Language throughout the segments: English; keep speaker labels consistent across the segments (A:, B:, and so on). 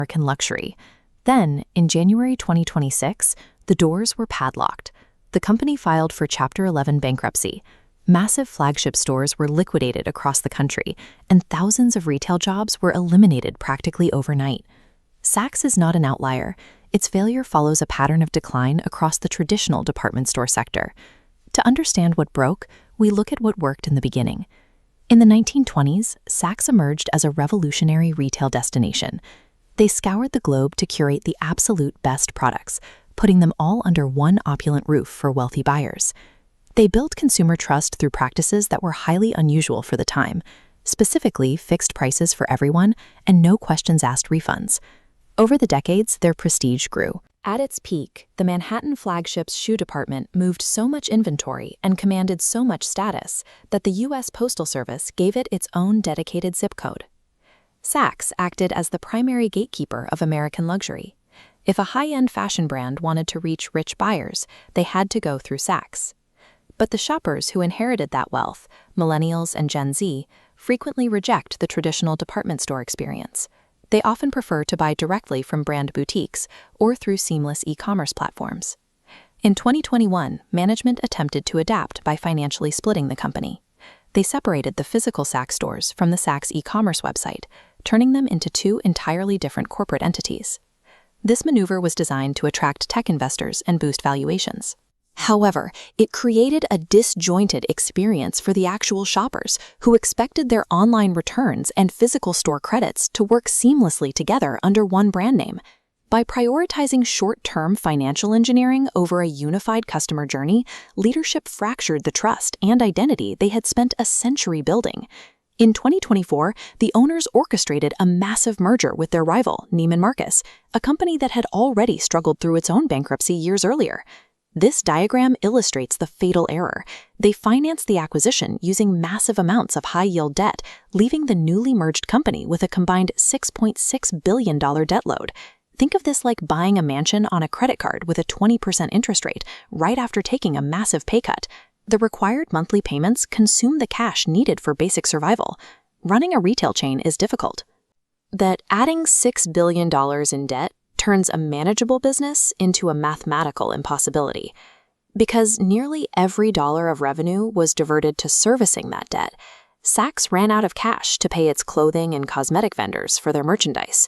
A: American luxury. Then, in January 2026, the doors were padlocked. The company filed for Chapter 11 bankruptcy. Massive flagship stores were liquidated across the country, and thousands of retail jobs were eliminated practically overnight. Saks is not an outlier. Its failure follows a pattern of decline across the traditional department store sector. To understand what broke, we look at what worked in the beginning. In the 1920s, Saks emerged as a revolutionary retail destination. They scoured the globe to curate the absolute best products, putting them all under one opulent roof for wealthy buyers. They built consumer trust through practices that were highly unusual for the time, specifically fixed prices for everyone and no questions asked refunds. Over the decades, their prestige grew. At its peak, the Manhattan flagship's shoe department moved so much inventory and commanded so much status that the U.S. Postal Service gave it its own dedicated zip code. Saks acted as the primary gatekeeper of American luxury. If a high-end fashion brand wanted to reach rich buyers, they had to go through Saks. But the shoppers who inherited that wealth, millennials and Gen Z, frequently reject the traditional department store experience. They often prefer to buy directly from brand boutiques or through seamless e-commerce platforms. In 2021, management attempted to adapt by financially splitting the company. They separated the physical Saks stores from the Saks e-commerce website, turning them into two entirely different corporate entities. This maneuver was designed to attract tech investors and boost valuations. However, it created a disjointed experience for the actual shoppers who expected their online returns and physical store credits to work seamlessly together under one brand name. By prioritizing short-term financial engineering over a unified customer journey, leadership fractured the trust and identity they had spent a century building. In 2024, the owners orchestrated a massive merger with their rival, Neiman Marcus, a company that had already struggled through its own bankruptcy years earlier. This diagram illustrates the fatal error. They financed the acquisition using massive amounts of high-yield debt, leaving the newly merged company with a combined $6.6 billion debt load. Think of this like buying a mansion on a credit card with a 20% interest rate right after taking a massive pay cut. The required monthly payments consume the cash needed for basic survival. Running a retail chain is difficult. That adding $6 billion in debt turns a manageable business into a mathematical impossibility. Because nearly every dollar of revenue was diverted to servicing that debt, Saks ran out of cash to pay its clothing and cosmetic vendors for their merchandise.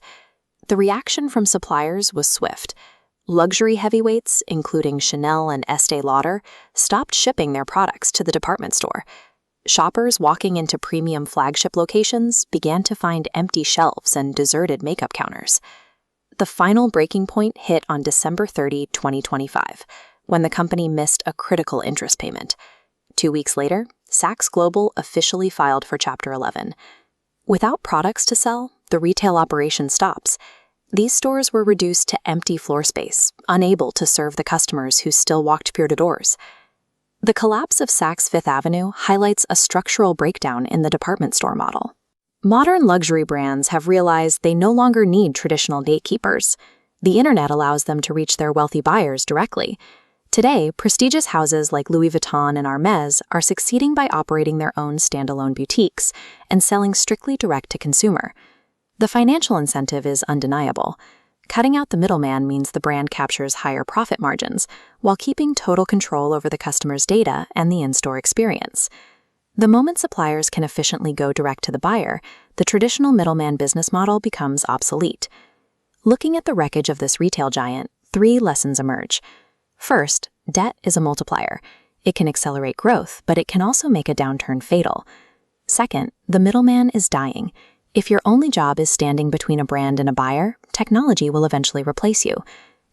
A: The reaction from suppliers was swift. Luxury heavyweights, including Chanel and Estée Lauder, stopped shipping their products to the department store. Shoppers walking into premium flagship locations began to find empty shelves and deserted makeup counters. The final breaking point hit on December 30, 2025, when the company missed a critical interest payment. 2 weeks later, Saks Global officially filed for Chapter 11. Without products to sell, the retail operation stops. These stores were reduced to empty floor space, unable to serve the customers who still walked pure doors. The collapse of Saks Fifth Avenue highlights a structural breakdown in the department store model. Modern luxury brands have realized they no longer need traditional gatekeepers. The internet allows them to reach their wealthy buyers directly. Today, prestigious houses like Louis Vuitton and Hermès are succeeding by operating their own standalone boutiques and selling strictly direct to consumer. The financial incentive is undeniable. Cutting out the middleman means the brand captures higher profit margins while keeping total control over the customer's data and the in-store experience. The moment suppliers can efficiently go direct to the buyer, the traditional middleman business model becomes obsolete. Looking at the wreckage of this retail giant, 3 lessons emerge. First, debt is a multiplier. It can accelerate growth, but it can also make a downturn fatal. Second, the middleman is dying. If your only job is standing between a brand and a buyer, technology will eventually replace you.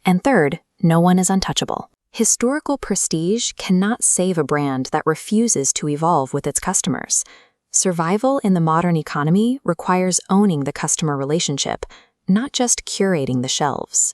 A: And third, no one is untouchable. Historical prestige cannot save a brand that refuses to evolve with its customers. Survival in the modern economy requires owning the customer relationship, not just curating the shelves.